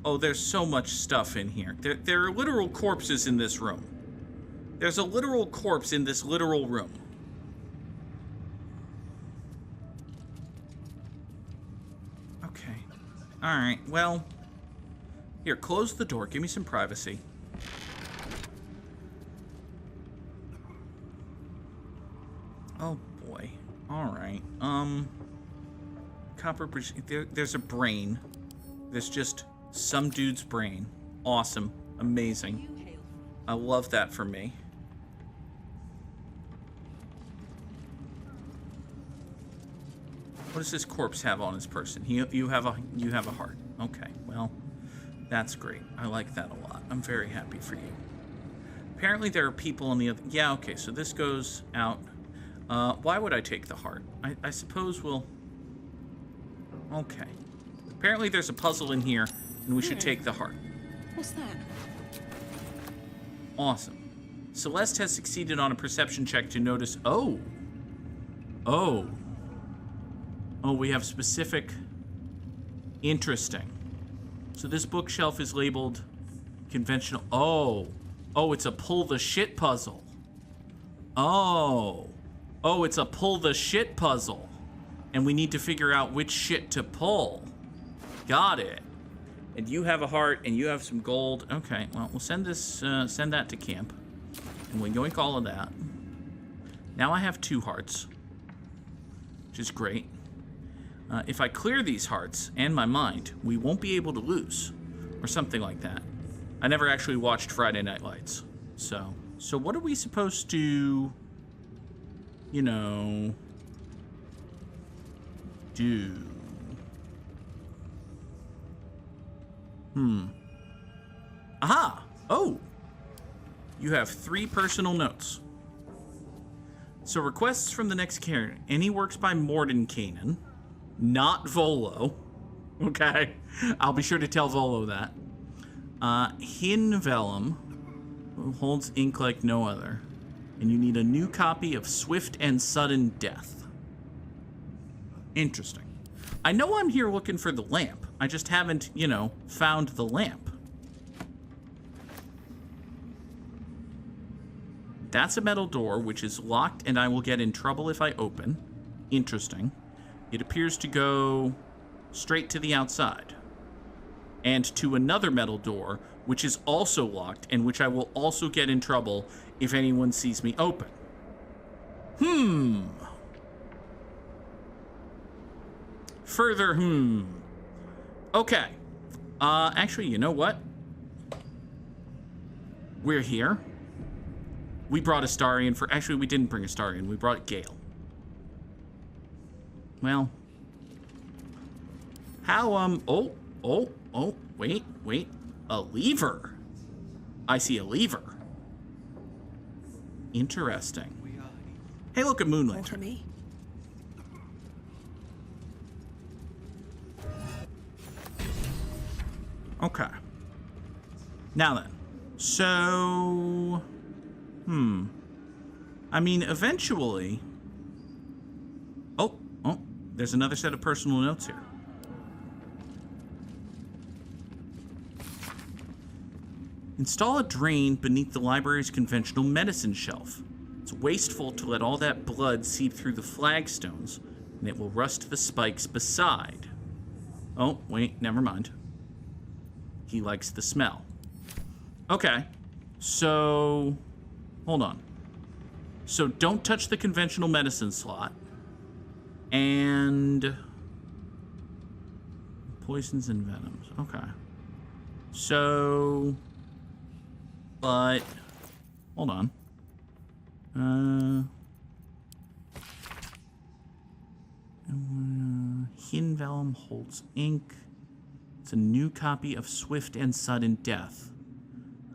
Oh, there's so much stuff in here. There are literal corpses in this room. There's a literal corpse in this literal room. Okay. Alright, well... Here, close the door. Give me some privacy. Oh, boy. Alright. Copper bridge... There's a brain. There's just some dude's brain. Awesome. Amazing. I love that for me. What does this corpse have on his person? You have a heart. Okay, well, that's great. I like that a lot. I'm very happy for you. Apparently there are people on the other... Yeah, okay, so this goes out. Why would I take the heart? I suppose we'll... Okay. Apparently there's a puzzle in here, and we should take the heart. What's that? Awesome. Celeste has succeeded on a perception check to notice... Oh! Oh. Oh, we have specific... Interesting. So this bookshelf is labeled conventional... Oh. Oh, it's a pull the shit puzzle. Oh. Oh, it's a pull the shit puzzle. And we need to figure out which shit to pull. Got it. And you have a heart, and you have some gold. Okay, well, we'll send this, send that to camp. And we yoink all of that. Now I have 2 hearts. Which is great. If I clear these hearts and my mind, we won't be able to lose. Or something like that. I never actually watched Friday Night Lights. So what are we supposed to, you know, do? Aha! Oh! You have 3 personal notes. So requests from the next character. Any works by Mordenkainen. Not Volo. Okay. I'll be sure to tell Volo that. Hin Vellum holds ink like no other. And you need a new copy of Swift and Sudden Death. Interesting. I know I'm here looking for the lamp. I just haven't, you know, found the lamp. That's a metal door, which is locked, and I will get in trouble if I open. Interesting. It appears to go straight to the outside. And to another metal door, which is also locked, and which I will also get in trouble if anyone sees me open. Further, Okay. Actually, you know what? We're here. We brought Astarion for... Actually, we didn't bring Astarion. We brought Gale. Well. How, Oh, wait. A lever. I see a lever. Interesting. Hey, look at Moon Lantern. Me? Okay. Now then. So... I mean, eventually... Oh, there's another set of personal notes here. Install a drain beneath the library's conventional medicine shelf. It's wasteful to let all that blood seep through the flagstones, and it will rust the spikes beside. Oh, wait, never mind. He likes the smell. Okay, so... Hold on. So don't touch the conventional medicine slot. And... Poisons and venoms. Okay. So... But... Hold on. Hin Vellum holds ink. It's a new copy of Swift and Sudden Death.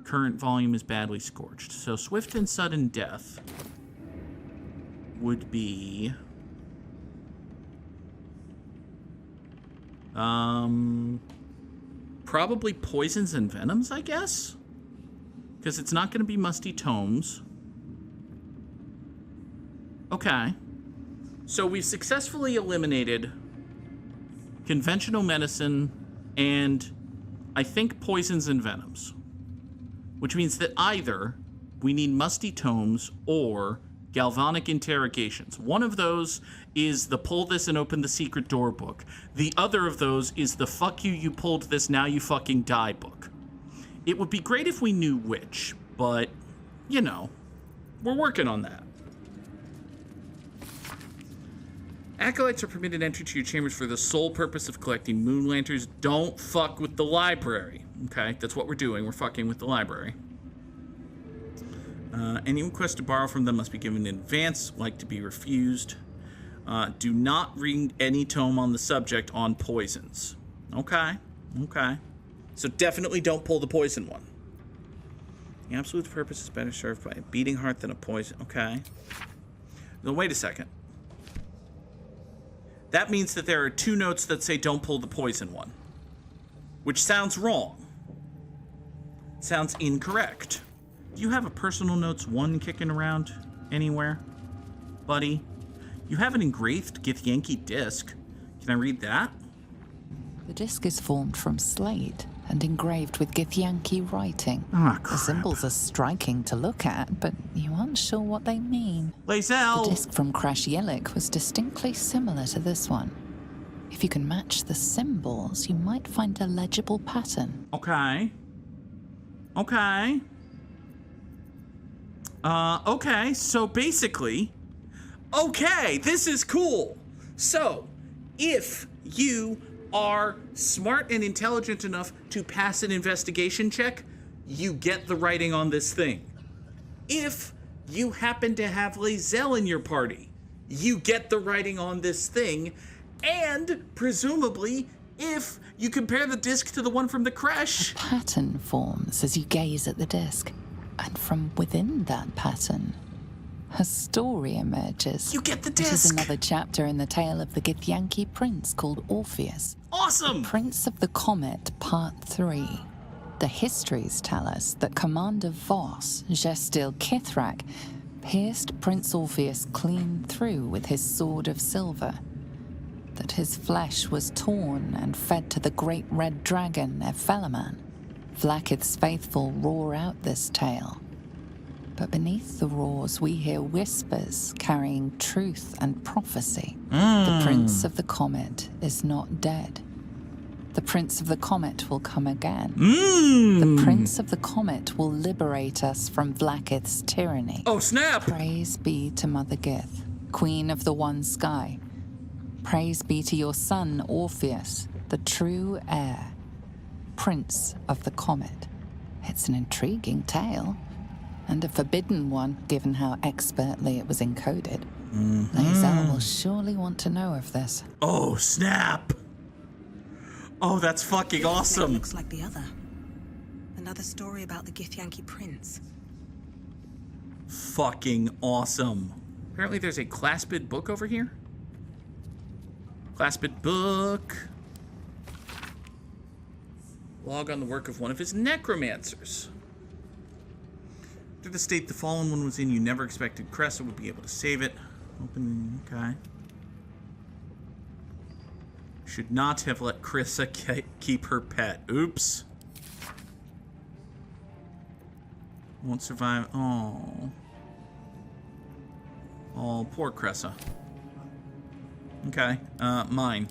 Current volume is badly scorched. So Swift and Sudden Death would be... Probably Poisons and Venoms, I guess? Because it's not going to be Musty Tomes. Okay. So we've successfully eliminated conventional medicine and I think poisons and venoms. Which means that either we need musty tomes or galvanic interrogations. One of those is the pull this and open the secret door book. The other of those is the fuck you, you pulled this, now you fucking die book. It would be great if we knew which, but, you know, we're working on that. Acolytes are permitted entry to your chambers for the sole purpose of collecting moon lanterns. Don't fuck with the library. Okay, that's what we're doing. We're fucking with the library. Any request to borrow from them must be given in advance, like to be refused. Do not read any tome on the subject on poisons. Okay, okay. So definitely don't pull the poison one. The absolute purpose is better served by a beating heart than a poison. Okay. Now, wait a second. That means that there are 2 notes that say don't pull the poison one. Which sounds wrong. Sounds incorrect. Do you have a personal notes 1 kicking around anywhere, buddy? You have an engraved Githyanki disc. Can I read that? The disc is formed from slate and engraved with Githyanki writing. Ah, crap. The symbols are striking to look at, but you aren't sure what they mean. Lae'zel! The disc from Crash Yellick was distinctly similar to this one. If you can match the symbols, you might find a legible pattern. Okay. Okay. Okay, so basically... Okay, this is cool. So, if you are smart and intelligent enough to pass an investigation check, you get the writing on this thing. If you happen to have Lae'zel in your party, you get the writing on this thing, and presumably, if you compare the disc to the one from the crash... A pattern forms as you gaze at the disc, and from within that pattern, a story emerges. You get the disc! It is another chapter in the tale of the Githyanki prince called Orpheus. Awesome! Prince of the Comet, Part 3. The histories tell us that Commander Voss, Gestil Kithrak, pierced Prince Orpheus clean through with his sword of silver, that his flesh was torn and fed to the great red dragon, Ephelaman. Vlaakith's faithful roar out this tale. But beneath the roars we hear whispers carrying truth and prophecy. The Prince of the Comet is not dead. The Prince of the Comet will come again. The Prince of the Comet will liberate us from Vlaakith's tyranny. Oh, snap! Praise be to Mother Gith, Queen of the One Sky. Praise be to your son, Orpheus, the true heir, Prince of the Comet. It's an intriguing tale, and a forbidden one, given how expertly it was encoded. Lae'zel will surely want to know of this. Oh, snap! Oh, that's fucking awesome! Looks like the other. Another story about the Githyanki prince. Fucking awesome. Apparently there's a clasped book over here. Clasped book. Log on the work of one of his necromancers. Through the state the fallen one was in, you never expected Cressa would be able to save it. Open, okay. Should not have let Cressa keep her pet. Oops. Won't survive. Oh. Oh, poor Cressa. Okay, mine.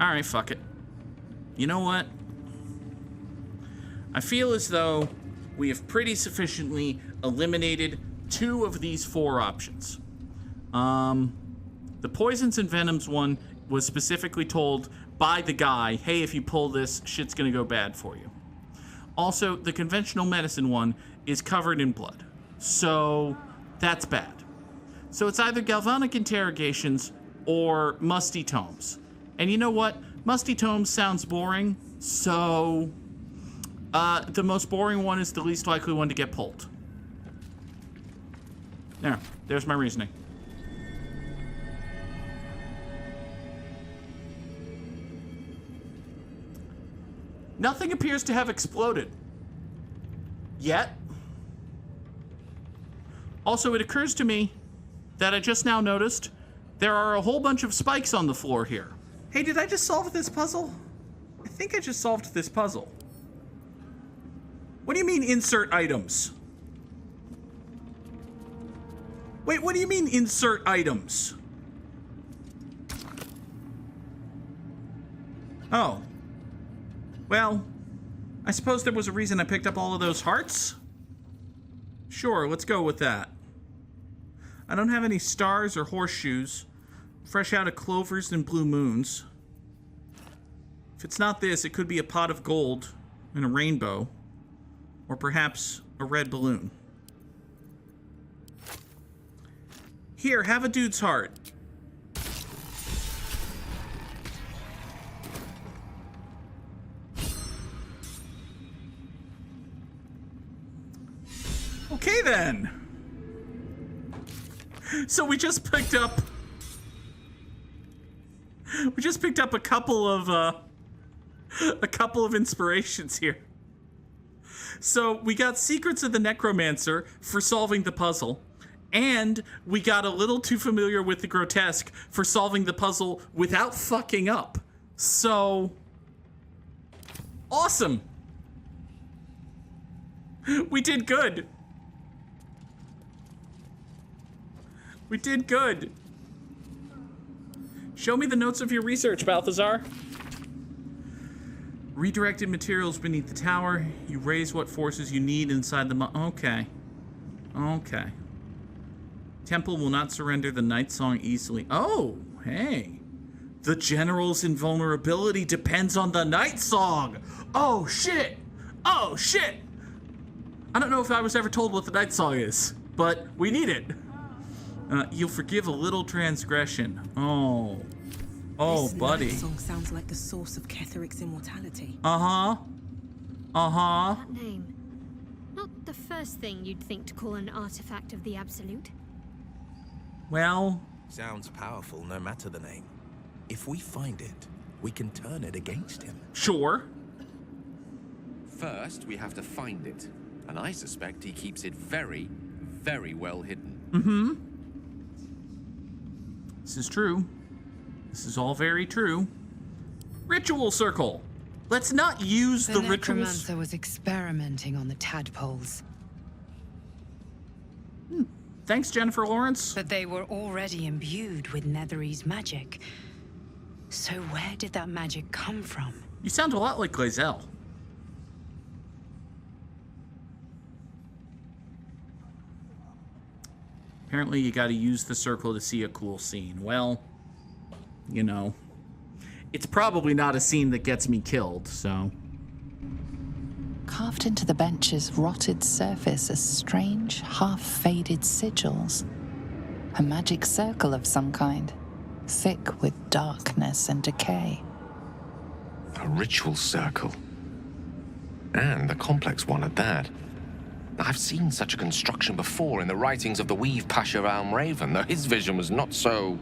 Alright, fuck it. You know what? I feel as though we have pretty sufficiently eliminated 2 of these 4 options. The poisons and venoms one was specifically told by the guy, hey, if you pull this, shit's gonna go bad for you. Also, the conventional medicine one is covered in blood. So, that's bad. So it's either galvanic interrogations or musty tomes. And you know what? Musty tomes sounds boring, so the most boring one is the least likely one to get pulled. There's my reasoning. Nothing appears to have exploded. Yet. Also, it occurs to me that I just now noticed there are a whole bunch of spikes on the floor here. Hey, did I just solve this puzzle? I think I just solved this puzzle. What do you mean insert items? Wait, what do you mean insert items? Oh. Well, I suppose there was a reason I picked up all of those hearts? Sure, let's go with that. I don't have any stars or horseshoes. Fresh out of clovers and blue moons. If it's not this, it could be a pot of gold and a rainbow. Or perhaps a red balloon. Here, have a dude's heart. Okay then. So we just picked up a couple of inspirations here. So we got Secrets of the Necromancer for solving the puzzle, and we got a little too familiar with the grotesque for solving the puzzle without fucking up. So awesome. We did good. We did good. Show me the notes of your research, Balthazar. Redirected materials beneath the tower. You raise what forces you need inside the okay. Okay. Temple will not surrender the Night Song easily. Oh, hey. The general's invulnerability depends on the Night Song. Oh, shit. Oh, shit. I don't know if I was ever told what the Night Song is, but we need it. You'll forgive a little transgression. Oh. Oh, this buddy. This song sounds like the source of Ketheric's immortality. Uh-huh. Uh-huh. That name. Not the first thing you'd think to call an artifact of the Absolute. Well... Sounds powerful no matter the name. If we find it, we can turn it against him. Sure. First, we have to find it. And I suspect he keeps it very, very well hidden. Mm-hmm. This is true. This is all very true. Ritual circle. Let's not use the rituals. The necromancer was experimenting on the tadpoles. Thanks, Jennifer Lawrence. But they were already imbued with Netherese magic. So where did that magic come from? You sound a lot like Gazelle. Apparently you gotta use the circle to see a cool scene. Well, you know, it's probably not a scene that gets me killed, so... Carved into the bench's rotted surface are strange, half-faded sigils. A magic circle of some kind, thick with darkness and decay. A ritual circle. And a complex one at that. I've seen such a construction before in the writings of the Weave Pasha Raven, though his vision was not so...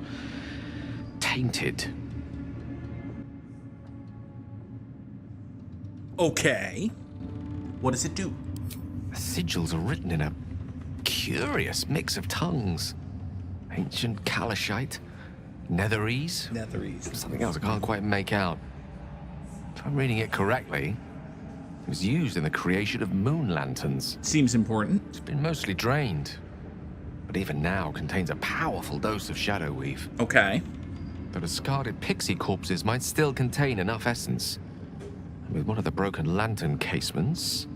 tainted. Okay. What does it do? The sigils are written in a curious mix of tongues. Ancient Kalashite, Netherese. Something else I can't quite make out. If I'm reading it correctly, it was used in the creation of moon lanterns. Seems important. It's been mostly drained, but even now contains a powerful dose of shadow weave. Okay. The discarded pixie corpses might still contain enough essence. And with one of the broken lantern casements...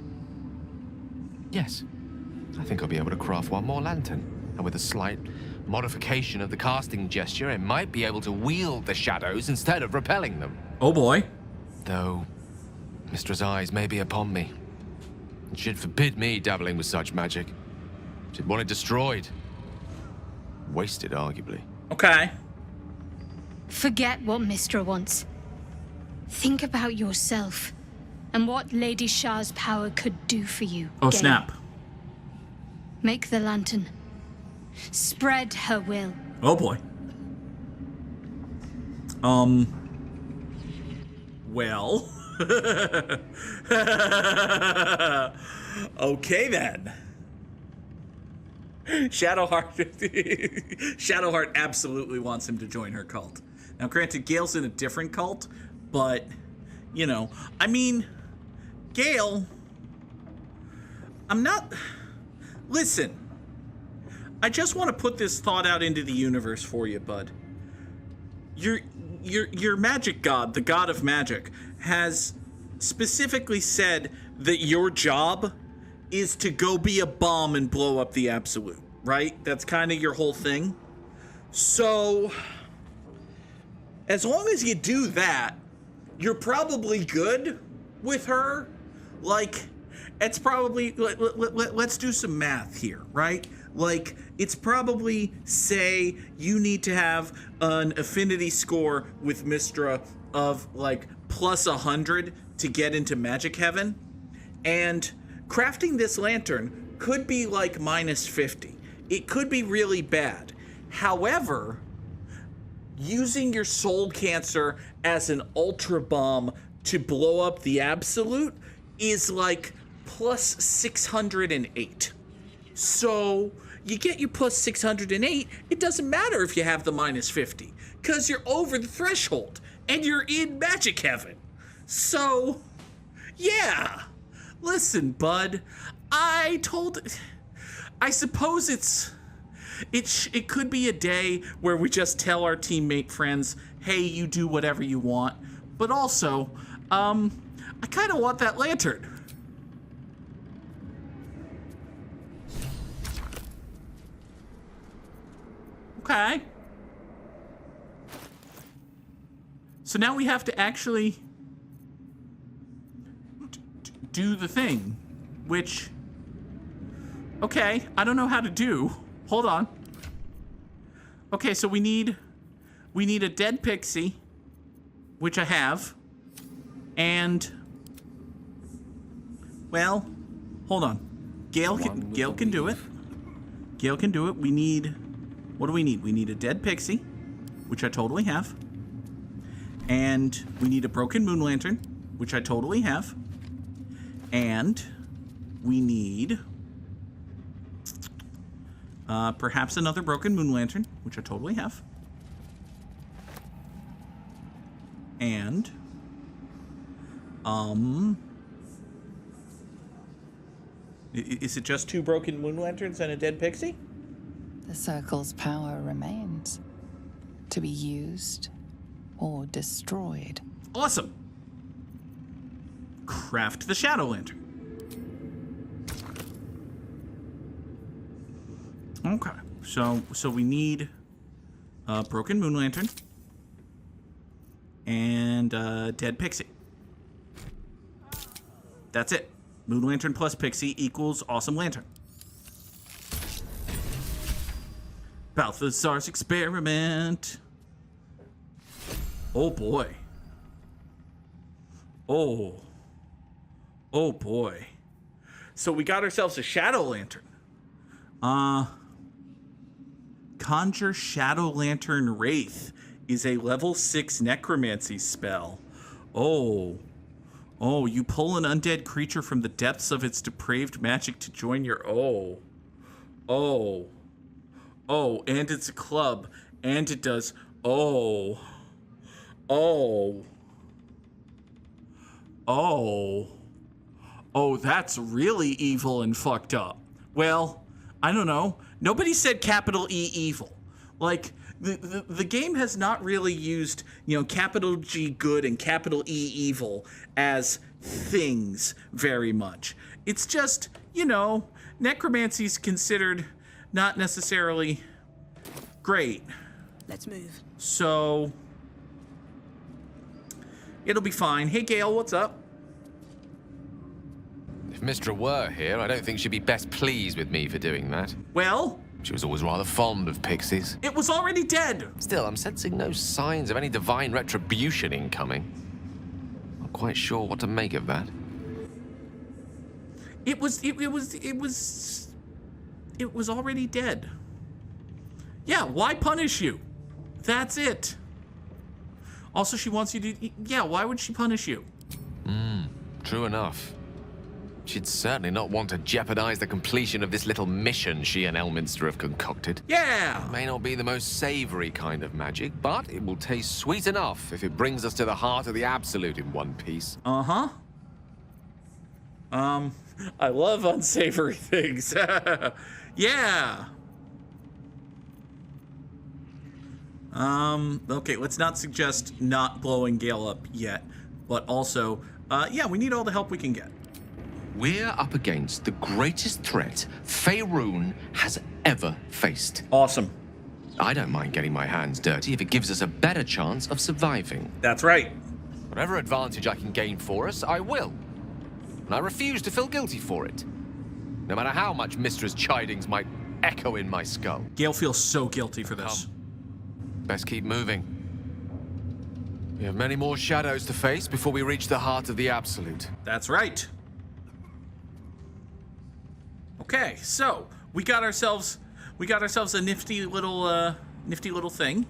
Yes, I think I'll be able to craft one more lantern. And with a slight modification of the casting gesture, it might be able to wield the shadows instead of repelling them. Oh boy. Though, Mistress' eyes may be upon me. And she'd forbid me dabbling with such magic. She'd want it destroyed. Wasted, arguably. Okay. Forget what Mistra wants. Think about yourself and what Lady Shah's power could do for you. Oh, Gale. snap. Make the lantern. Spread her will. Oh boy. Well. Okay then. Shadowheart absolutely wants him to join her cult. Now, granted, Gale's in a different cult, but You know, I mean, Gale, I'm not... Listen, I just want to put this thought out into the universe for you, bud. Your magic god, the god of magic, has specifically said that your job is to go be a bomb and blow up the Absolute, right? That's kind of your whole thing. So, as long as you do that, you're probably good with her. Like, it's probably, let's do some math here, right? Like, it's probably, say, you need to have an affinity score with Mystra of, like, plus 100 to get into Magic Heaven. And crafting this lantern could be, like, minus 50. It could be really bad. However, using your Soul Cancer as an Ultra Bomb to blow up the Absolute is, like, plus 608. So you get your plus 608, it doesn't matter if you have the minus 50, because you're over the threshold and you're in Magic Heaven. So, yeah. Listen, bud, I suppose it could be a day where we just tell our teammate friends, hey, you do whatever you want. But also, I kind of want that lantern. Okay. So now we have to actually do the thing, which, okay, I don't know how to do. Hold on. Okay, so we need a dead pixie, which I have, and, well, hold on. Gale can do it. Gale can do it. We need, what do we need? We need a dead pixie, which I totally have, and we need a broken moon lantern, which I totally have, and we need perhaps another broken moon lantern, which I totally have. And, is it just 2 broken moon lanterns and a dead pixie? The circle's power remains to be used or destroyed. Awesome. Craft the shadow lantern. Okay, so we need a broken moon lantern and a dead pixie. That's it. Moon lantern plus pixie equals awesome lantern. Balthazar's experiment. Oh boy. Oh boy. So we got ourselves a shadow lantern. Conjure Shadow Lantern Wraith is a level 6 necromancy spell. Oh, you pull an undead creature from the depths of its depraved magic to join your... and it's a club, and it does... that's really evil and fucked up. Well, I don't know. Nobody said capital E evil. Like, the game has not really used, capital G good and capital E evil as things very much. It's just, necromancy's considered not necessarily great. Let's move. So, it'll be fine. Hey, Gale, what's up? If Mystra were here, I don't think she'd be best pleased with me for doing that. Well, She was always rather fond of pixies. it was already dead. Still, I'm sensing no signs of any divine retribution incoming. Not quite sure what to make of that. It was already dead. Yeah, why punish you? That's it. Also, she wants you to... Yeah, why would she punish you? True enough. She'd certainly not want to jeopardize the completion of this little mission she and Elminster have concocted. Yeah! It may not be the most savory kind of magic, but it will taste sweet enough if it brings us to the heart of the Absolute in one piece. Uh-huh. I love unsavory things. Yeah. Okay, let's not suggest not blowing Gale up yet, but also, yeah, we need all the help we can get. We're up against the greatest threat Faerun has ever faced. Awesome. I don't mind getting my hands dirty if it gives us a better chance of surviving. That's right. Whatever advantage I can gain for us, I will. And I refuse to feel guilty for it. No matter how much Mistress chidings might echo in my skull. Gale feels so guilty for this. Best keep moving. We have many more shadows to face before we reach the heart of the Absolute. That's right. Okay, so we got ourselves a nifty little thing.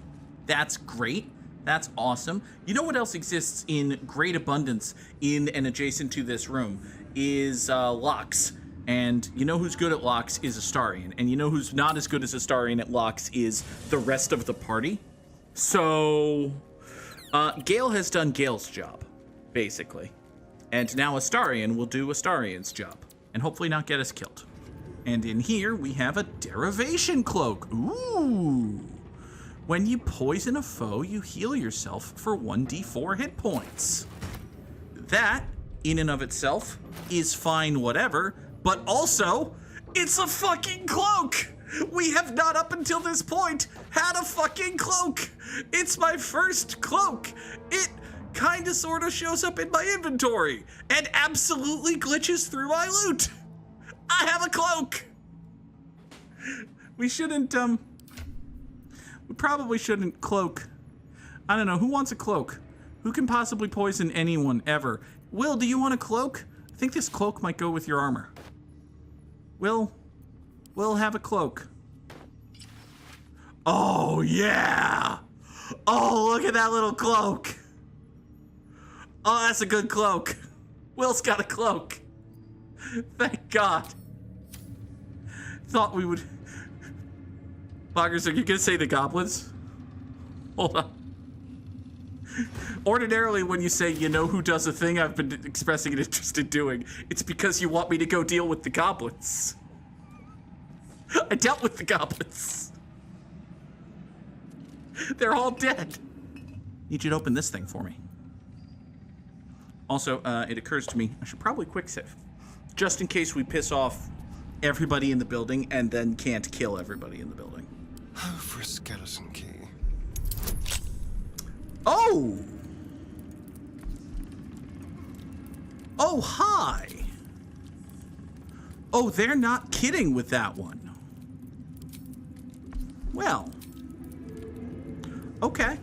That's great. That's awesome. You know what else exists in great abundance in and adjacent to this room is locks. And you know who's good at locks is Astarion. And you know who's not as good as Astarion at locks is the rest of the party. So Gale has done Gale's job, basically. And now Astarion will do Astarion's job. And hopefully not get us killed. And in here, we have a derivation cloak. Ooh. When you poison a foe, you heal yourself for 1d4 hit points. That, in and of itself, is fine whatever, but also, it's a fucking cloak! We have not up until this point had a fucking cloak! It's my first cloak! It kinda sorta shows up in my inventory, and absolutely glitches through my loot! I have a cloak! We probably shouldn't cloak. I don't know, who wants a cloak? Who can possibly poison anyone ever? Will, do you want a cloak? I think this cloak might go with your armor. Will have a cloak. Oh, yeah! Oh, look at that little cloak! Oh, that's a good cloak. Will's got a cloak. Thank God. Thought we would... Boggers, are you gonna say the goblins? Hold on. Ordinarily, when you say, you know who does a thing I've been expressing an interest in doing, it's because you want me to go deal with the goblins. I dealt with the goblins. They're all dead. Need you to open this thing for me. Also, it occurs to me, I should probably quick save. Just in case we piss off everybody in the building and then can't kill everybody in the building. Oh, for a skeleton key. Oh! Oh, hi! Oh, they're not kidding with that one. Well. Okay.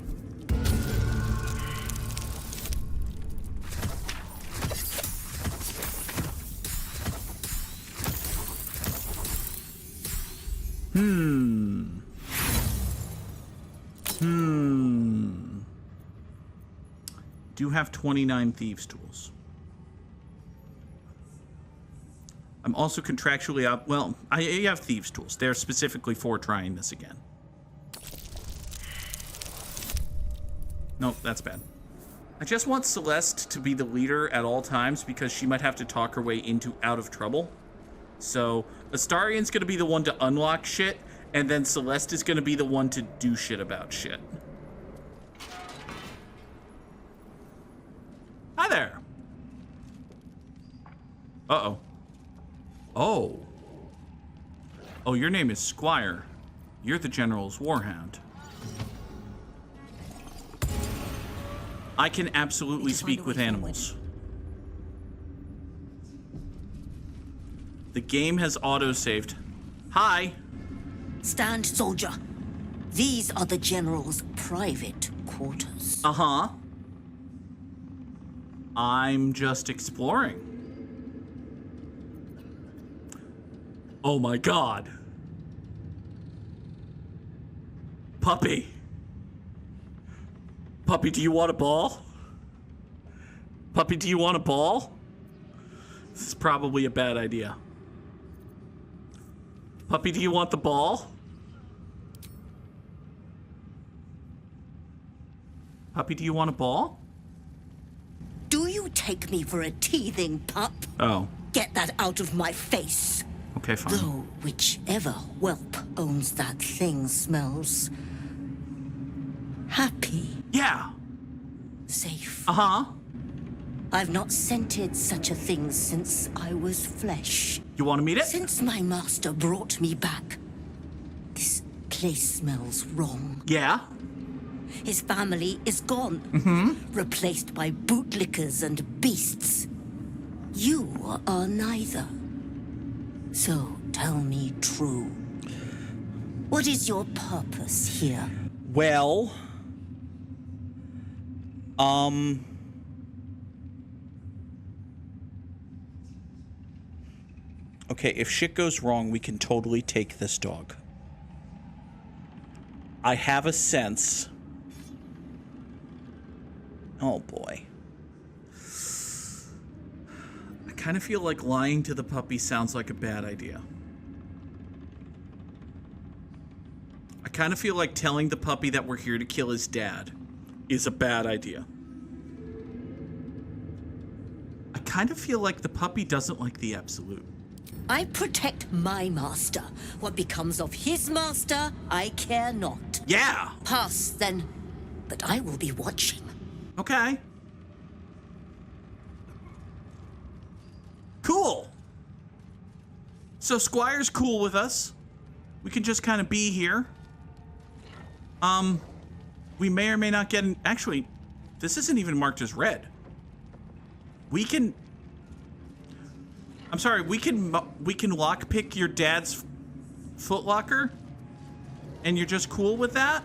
Do have 29 thieves' tools. I'm also contractually up. Well, I have thieves' tools. They're specifically for trying this again. Nope, that's bad. I just want Celeste to be the leader at all times because she might have to talk her way out of trouble. So Astarion's gonna be the one to unlock shit, and then Celeste is gonna be the one to do shit about shit. Hi there. Uh-oh. Oh. Oh, your name is Squire. You're the General's Warhound. I can absolutely speak with animals. The game has auto-saved. Hi. Stand, soldier. These are the General's private quarters. Uh-huh. I'm just exploring. Oh my God. Puppy. Puppy, do you want a ball? Puppy, do you want a ball? This is probably a bad idea. Puppy, do you want the ball? Puppy, do you want a ball? Do you take me for a teething pup? Oh. Get that out of my face. Okay, fine. Though whichever whelp owns that thing smells happy. Yeah. Safe. Uh-huh. I've not scented such a thing since I was flesh. You want to meet it? Since my master brought me back, this place smells wrong. Yeah. His family is gone, replaced by bootlickers and beasts. You are neither. So tell me true. What is your purpose here? Well, okay, if shit goes wrong, we can totally take this dog. I have a sense. Oh boy. I kind of feel like lying to the puppy sounds like a bad idea. I kind of feel like telling the puppy that we're here to kill his dad is a bad idea. I kind of feel like the puppy doesn't like the Absolute. I protect my master. What becomes of his master, I care not. Yeah! Pass, then. But I will be watching. Okay. Cool. So Squire's cool with us. We can just kind of be here. We may or may not get actually, this isn't even marked as red. We can... I'm sorry, we can lockpick your dad's footlocker? And you're just cool with that?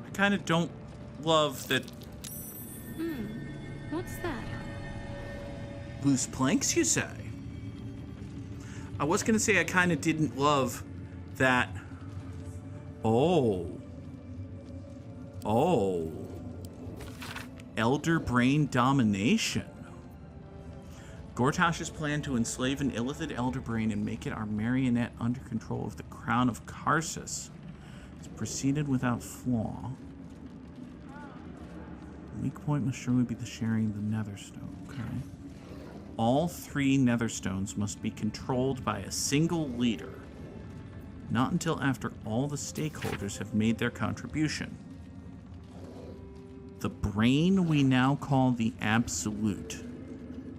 I kind of don't love that... What's that? Loose planks, you say? I was gonna say I kind of didn't love that... Oh. Elder Brain Domination. Gortash's plan to enslave an illithid Elder Brain and make it our marionette under control of the Crown of Karsus has proceeded without flaw. Weak point must surely be the sharing of the Netherstone. Okay. All 3 Netherstones must be controlled by a single leader. Not until after all the stakeholders have made their contribution. The brain we now call the Absolute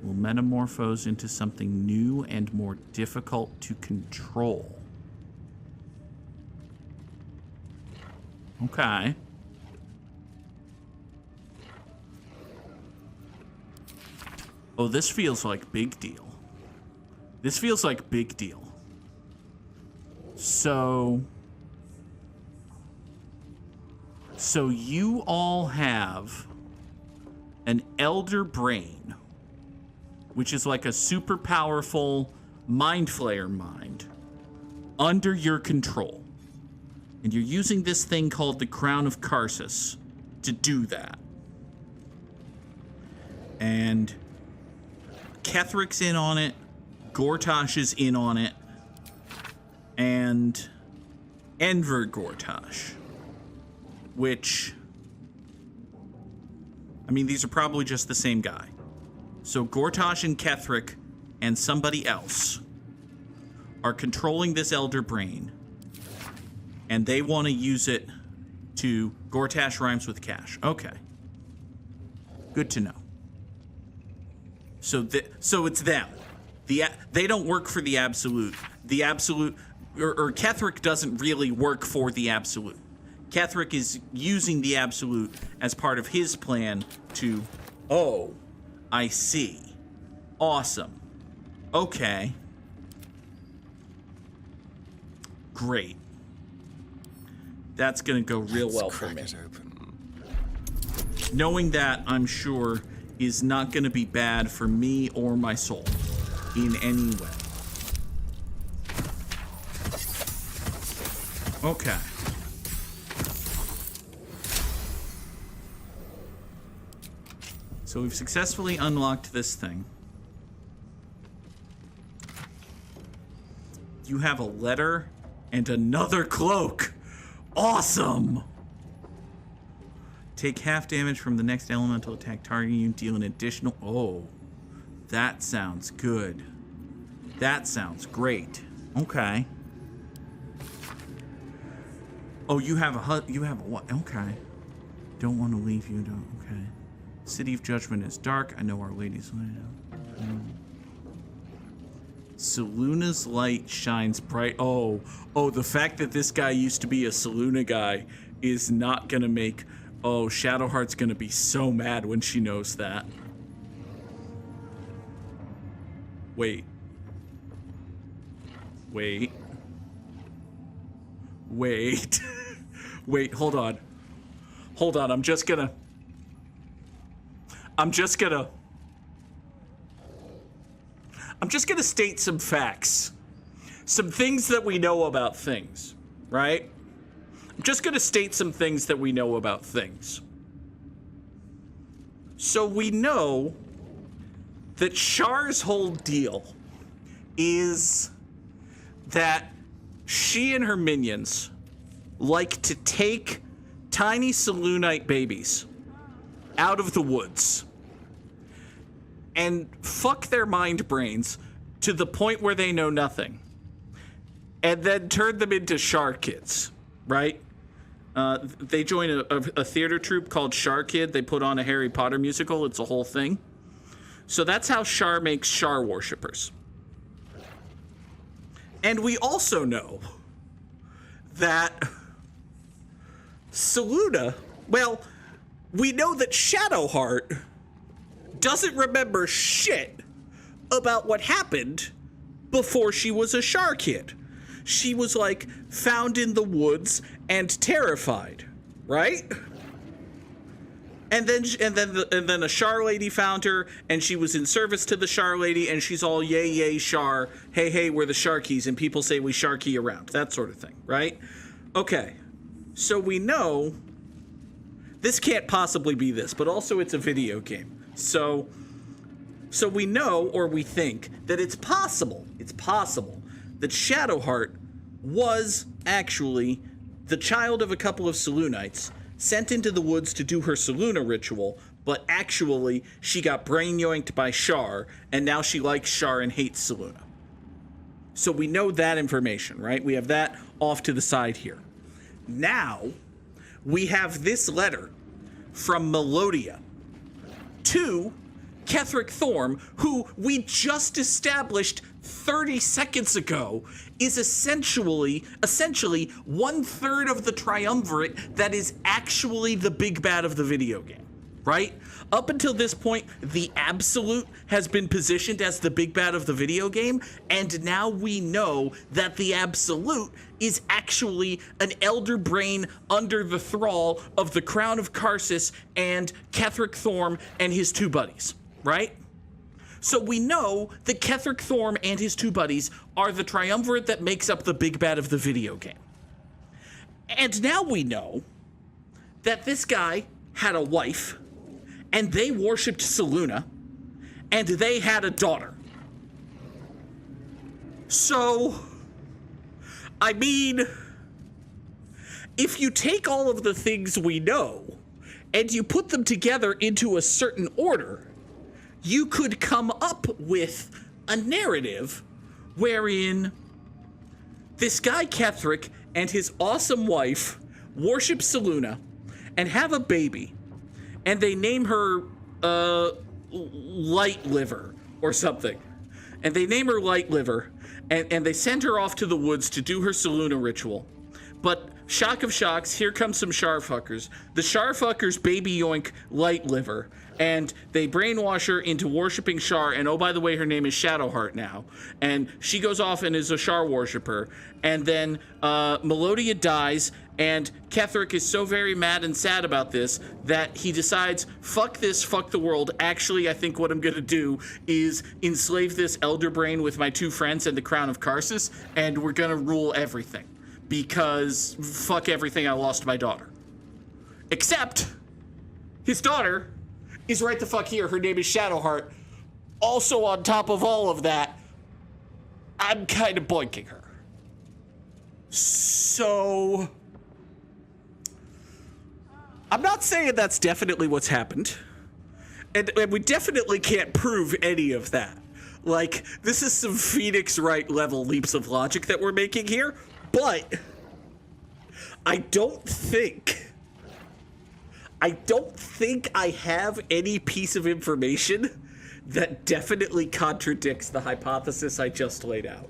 will metamorphose into something new and more difficult to control. Okay. Oh, this feels like big deal. This feels like big deal. So you all have an Elder Brain, which is like a super powerful mind flayer mind, under your control. And you're using this thing called the Crown of Karsus to do that. And Kethric's in on it, Gortash is in on it, and Enver Gortash, which, I mean, these are probably just the same guy. So Gortash and Kethric and somebody else are controlling this Elder Brain, and they want to use it to... Gortash rhymes with cash. Okay. Good to know. So it's them. They don't work for the Absolute. The Absolute... Or Kethric doesn't really work for the Absolute. Kethric is using the Absolute as part of his plan to... Oh, I see. Awesome. Okay. Great. That's gonna go real well for me. Knowing that, I'm sure, is not gonna be bad for me or my soul in any way. Okay. So we've successfully unlocked this thing. You have a letter and another cloak. Awesome! Take half damage from the next elemental attack targeting you, deal an additional... Oh, that sounds good. That sounds great. Okay. Oh, you have a what? Okay. Don't want to leave you, don't... Okay. City of Judgment is dark. I know Our Lady's light. Saluna's light shines bright. Oh, the fact that this guy used to be a Saluna guy is not gonna make... Oh, Shadowheart's gonna be so mad when she knows that. Wait. Wait. Wait. Wait, hold on. Hold on, I'm just gonna state some facts. Some things that we know about things, right? I'm just gonna state some things that we know about things. So we know that Char's whole deal is that she and her minions like to take tiny Selûnite babies out of the woods and fuck their mind brains to the point where they know nothing, and then turn them into Char kids, right? They join a theater troupe called Char Kid. They put on a Harry Potter musical. It's a whole thing. So that's how Char makes Char worshippers. And we also know that Selûna, well, we know that Shadowheart doesn't remember shit about what happened before she was a Char kid. She was like found in the woods and terrified, right? And then a Char lady found her, and she was in service to the Char lady, and she's all yay yay Char, hey we're the Sharkies, and people say we Sharky around, that sort of thing, right? Okay, so we know this can't possibly be this, but also it's a video game. So we know, or we think, that it's possible that Shadowheart was actually the child of a couple of Selûnites sent into the woods to do her Selûna ritual, but actually she got brain yoinked by Char, and now she likes Char and hates Selûna. So we know that information, right? We have that off to the side here. Now, we have this letter from Melodia to Ketheric Thorm, who we just established 30 seconds ago is essentially 1/3 of the triumvirate that is actually the big bad of the video game, right? Up until this point, the Absolute has been positioned as the big bad of the video game, and now we know that the Absolute is actually an elder brain under the thrall of the Crown of Karsus and Ketheric Thorm and his two buddies, right? So we know that Ketheric Thorm and his two buddies are the triumvirate that makes up the big bad of the video game. And now we know that this guy had a wife, and they worshipped Selûna, and they had a daughter. So, I mean, if you take all of the things we know and you put them together into a certain order, you could come up with a narrative wherein this guy Ketheric and his awesome wife worship Selûna and have a baby, and they name her Light Liver or something. And they name her Light Liver, and they send her off to the woods to do her Selûna ritual. But shock of shocks, here comes some Charfuckers. The Charfuckers baby yoink Light Liver, and they brainwash her into worshiping Char, and oh, by the way, her name is Shadowheart now. And she goes off and is a Char worshipper. And then Melodia dies, and Ketheric is so very mad and sad about this that he decides, fuck this, fuck the world. Actually, I think what I'm gonna do is enslave this elder brain with my two friends and the Crown of Karsus, and we're gonna rule everything. because fuck everything, I lost my daughter. Except his daughter is right the fuck here. Her name is Shadowheart. Also on top of all of that, I'm kind of boinking her. So I'm not saying that's definitely what's happened. And we definitely can't prove any of that. Like, this is some Phoenix Wright level leaps of logic that we're making here, but I don't think I have any piece of information that definitely contradicts the hypothesis I just laid out.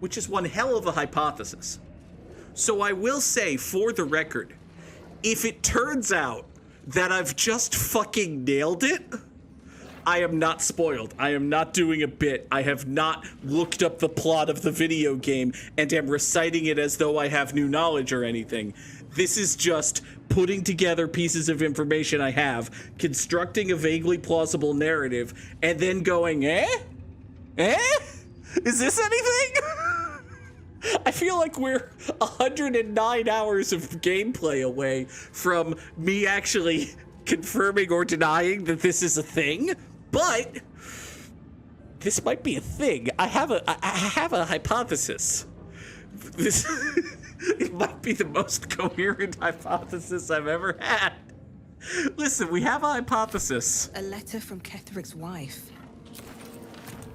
Which is one hell of a hypothesis. So I will say, for the record, if it turns out that I've just fucking nailed it, I am not spoiled. I am not doing a bit. I have not looked up the plot of the video game and am reciting it as though I have new knowledge or anything. This is just putting together pieces of information I have, constructing a vaguely plausible narrative, and then going, eh? Is this anything? I feel like we're 109 hours of gameplay away from me actually confirming or denying that this is a thing, but this might be a thing. I have a hypothesis. This it might be the most coherent hypothesis I've ever had. Listen, we have a hypothesis. A letter from Ketheric's wife.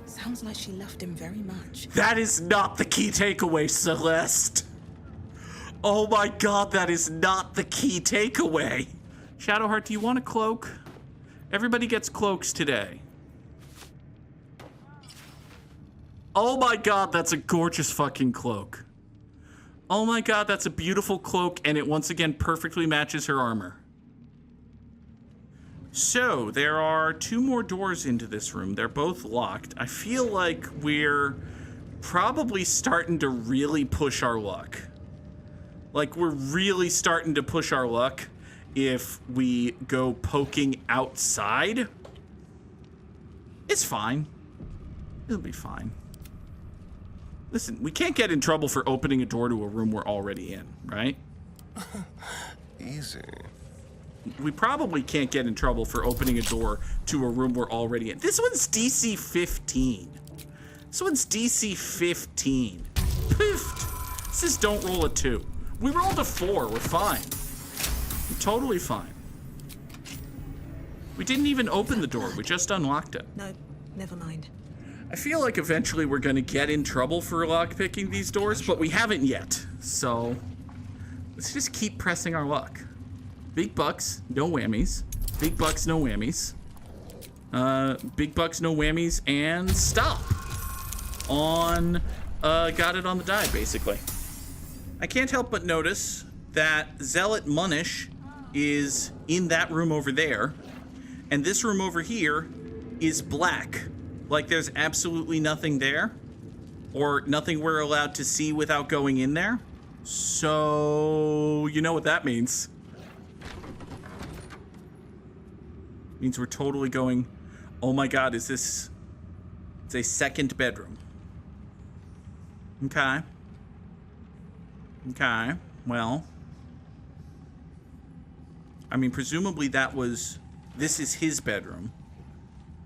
Sounds like she loved him very much. That is not the key takeaway, Celeste. Oh my god, that is not the key takeaway. Shadowheart, do you want a cloak? Everybody gets cloaks today. Oh my god, that's a gorgeous fucking cloak. Oh my god, that's a beautiful cloak, and it once again perfectly matches her armor. So, there are 2 more doors into this room. They're both locked. I feel like we're probably starting to really push our luck. Like, we're really starting to push our luck if we go poking outside. It's fine. It'll be fine. Listen, we can't get in trouble for opening a door to a room we're already in, right? Easy. We probably can't get in trouble for opening a door to a room we're already in. This one's DC 15. This one's DC 15. Poof. This is don't roll a 2. We rolled a 4. We're fine. We're totally fine. We didn't even open the door. We just unlocked it. No, never mind. I feel like eventually we're going to get in trouble for lockpicking these doors, but we haven't yet. So let's just keep pressing our luck. Big bucks, no whammies. Big bucks, no whammies. Big bucks, no whammies, and stop. On, got it on the die, basically. I can't help but notice that Zealot Munish is in that room over there, and this room over here is black. Like there's absolutely nothing there, or nothing we're allowed to see without going in there. So, you know what that means. Means we're totally going, oh my god, is this... It's a second bedroom. Okay. Okay, well... I mean, presumably that was... This is his bedroom.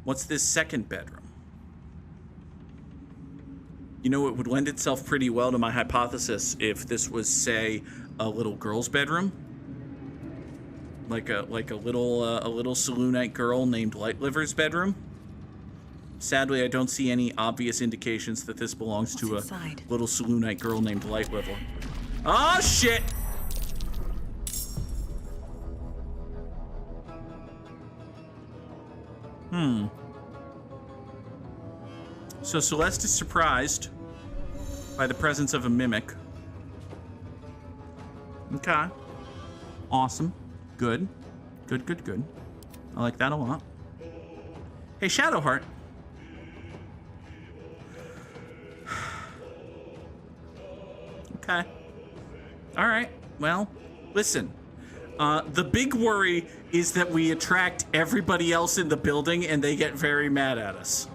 What's this second bedroom? You know, it would lend itself pretty well to my hypothesis if this was, say, a little girl's bedroom. Like a little saloonite girl named Lightliver's bedroom. Sadly, I don't see any obvious indications that this belongs to a little saloonite girl named Lightliver. Oh shit! So Celeste is surprised by the presence of a mimic. Okay. Awesome. Good. Good, good, good. I like that a lot. Hey, Shadowheart. Okay. All right. Well, listen. The big worry is that we attract everybody else in the building and they get very mad at us.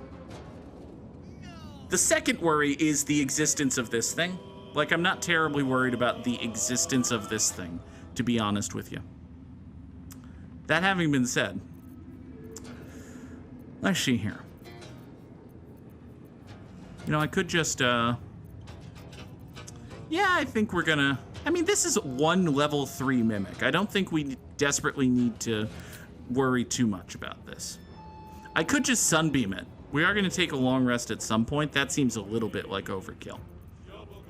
The second worry is the existence of this thing. Like, I'm not terribly worried about the existence of this thing, to be honest with you. That having been said, let's see here. You know, I could just, yeah, I think we're gonna... I mean, this is one level 3 mimic. I don't think we desperately need to worry too much about this. I could just sunbeam it. We are gonna take a long rest at some point. That seems a little bit like overkill.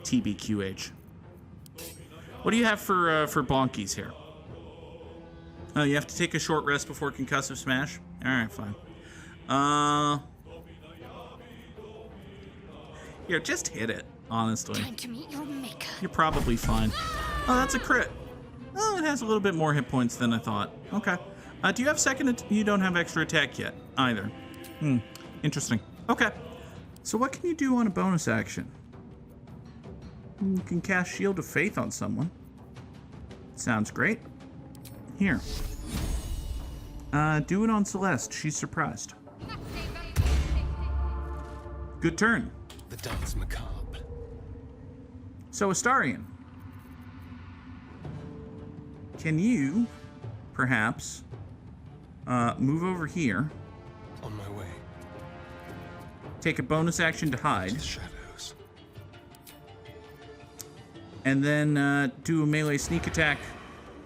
TBQH. What do you have for bonkies here? Oh, you have to take a short rest before concussive smash? Alright, fine. Here, just hit it, honestly. Time to meet your maker. You're probably fine. Oh, that's a crit. Oh, it has a little bit more hit points than I thought. Okay. Do you have second... You don't have extra attack yet, either. Interesting. Okay. So what can you do on a bonus action? You can cast Shield of Faith on someone. Sounds great. Here. Do it on Celeste. She's surprised. Good turn. The dance macabre. So, Astarion. Can you, perhaps, move over here? On my way. Take a bonus action to hide. To the shadows. And then do a melee sneak attack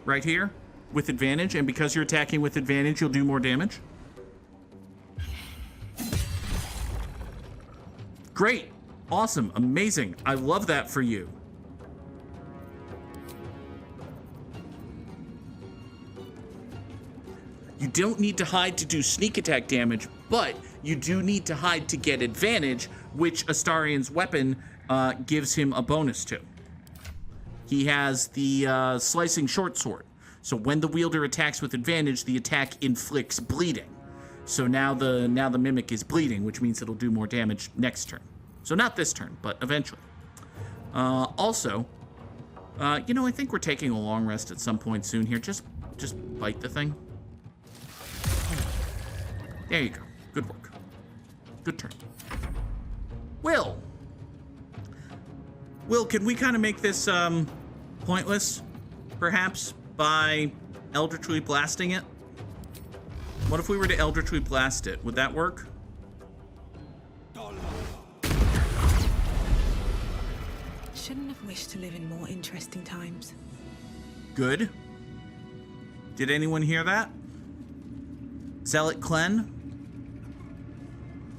right here with advantage. And because you're attacking with advantage, you'll do more damage. Great. Awesome. Amazing. I love that for you. You don't need to hide to do sneak attack damage, but you do need to hide to get advantage, which Astarion's weapon gives him a bonus to. He has the slicing short sword. So when the wielder attacks with advantage, the attack inflicts bleeding. So now the mimic is bleeding, which means it'll do more damage next turn. So not this turn, but eventually. Also, you know, I think we're taking a long rest at some point soon here. Just bite the thing. There you go. Good work. Good turn. Will, can we kind of make this pointless, perhaps, by Eldritchly blasting it? What if we were to Eldritchly blast it? Would that work? Shouldn't have wished to live in more interesting times. Good. Did anyone hear that? Zealot Clen?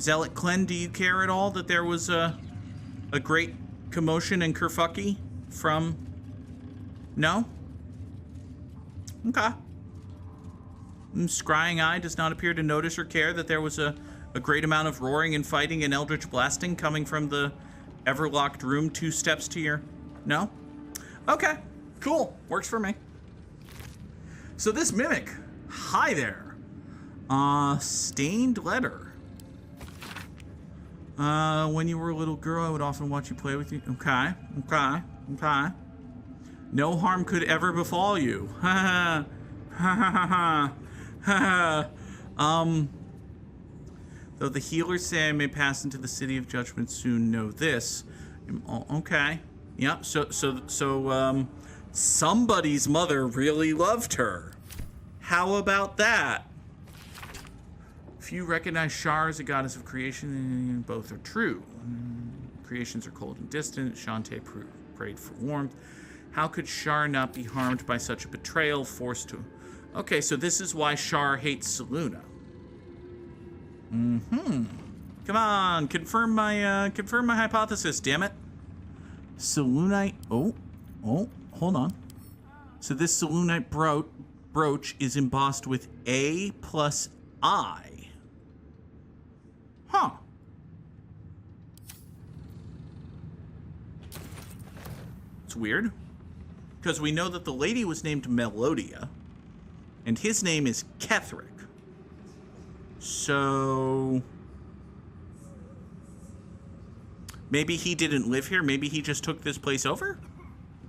Zealot Clen, do you care at all that there was a great commotion in Kerfucky from... No? Okay. Scrying Eye does not appear to notice or care that there was a great amount of roaring and fighting and eldritch blasting coming from the Everlocked room 2 steps to your... No? Okay. Cool. Works for me. So this mimic... Hi there. Stained letter. When you were a little girl, I would often watch you play with you. Okay. No harm could ever befall you. Ha ha ha. Though the healers say I may pass into the city of judgment soon, know this. Okay. Yep. So somebody's mother really loved her. How about that? Few recognize Shar as a goddess of creation. Both are true. Creations are cold and distant. Shantae prayed for warmth. How could Shar not be harmed by such a betrayal, forced to... Okay, so this is why Shar hates Selûne. Come on, confirm my hypothesis, damn it. Selûnite... Oh, hold on. So this Selûnite brooch is embossed with A plus I. Huh. It's weird. Because we know that the lady was named Melodia, and his name is Ketheric. So... maybe he didn't live here. Maybe he just took this place over?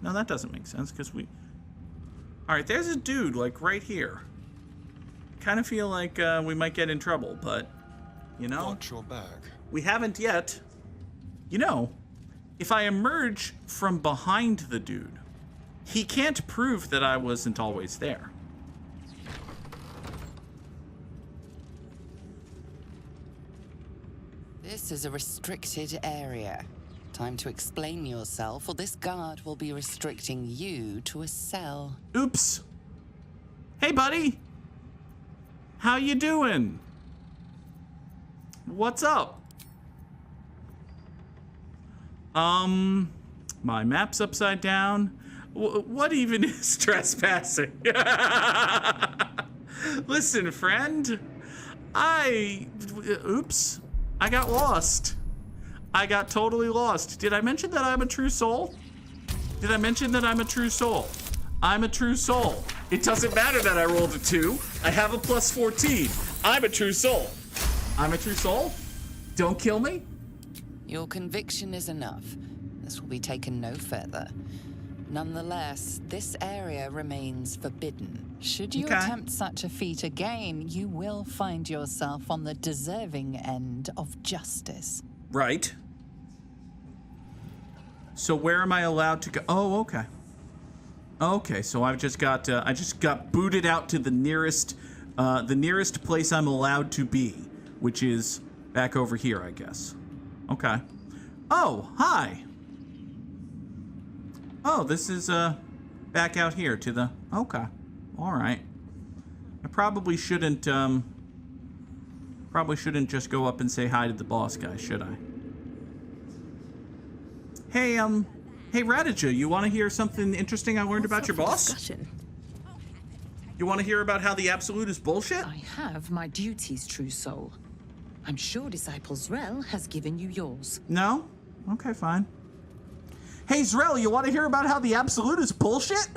No, that doesn't make sense, because we... Alright, there's a dude, like, right here. Kind of feel like we might get in trouble, but, you know... Watch your back. We haven't yet. You know, if I emerge from behind the dude, he can't prove that I wasn't always there. This is a restricted area. Time to explain yourself, or this guard will be restricting you to a cell. Oops. Hey, buddy. How you doing? What's up? My map's upside down. What even is trespassing? Listen, friend. Oops. I got lost. I got totally lost. Did I mention that I'm a true soul? Did I mention that I'm a true soul? I'm a true soul. It doesn't matter that I rolled a 2. I have a plus 14. I'm a true soul. I'm a true soul? Don't kill me? Your conviction is enough. This will be taken no further. Nonetheless, this area remains forbidden. Should you attempt such a feat again, you will find yourself on the deserving end of justice. Right. So where am I allowed to go? Oh, okay. Okay, so I just got booted out to the nearest place I'm allowed to be, which is back over here, I guess. Okay. Oh, hi. Oh, this is back out here to the. Okay. All right. I probably shouldn't just go up and say hi to the boss guy, should I? Hey, hey, Radija, you want to hear something interesting I learned about your boss? Discussion? You want to hear about how the Absolute is bullshit? I have my duties, true soul. I'm sure Disciple Zrel has given you yours. No? Okay, fine. Hey, Zrel, you want to hear about how the Absolute is bullshit?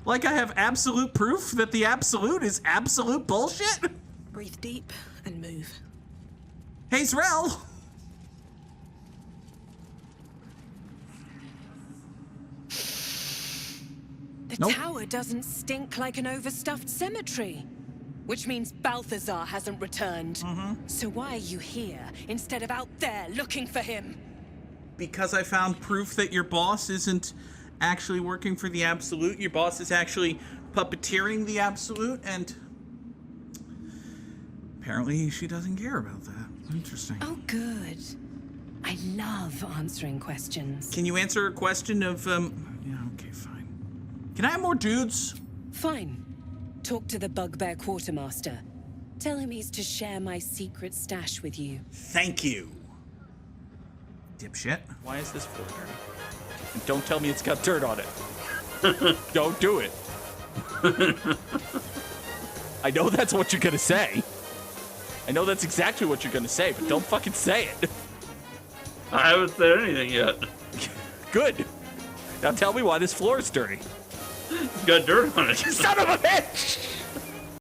Like I have absolute proof that the Absolute is absolute bullshit? Breathe deep and move. Hey, Zrel! The tower doesn't stink like an overstuffed cemetery. Which means Balthazar hasn't returned. So why are you here instead of out there looking for him? Because I found proof that your boss isn't actually working for the Absolute. Your boss is actually puppeteering the Absolute, and apparently she doesn't care about that. Interesting. Oh, good. I love answering questions. Can you answer a question of, yeah, okay, fine. Can I have more dudes? Fine. Talk to the Bugbear Quartermaster. Tell him he's to share my secret stash with you. Thank you. Dipshit. Why is this floor dirty? And don't tell me it's got dirt on it. Don't do it. I know that's what you're gonna say. I know that's exactly what you're gonna say, but don't fucking say it. I haven't said anything yet. Good. Now tell me why this floor is dirty. It's got dirt on it. You son of a bitch!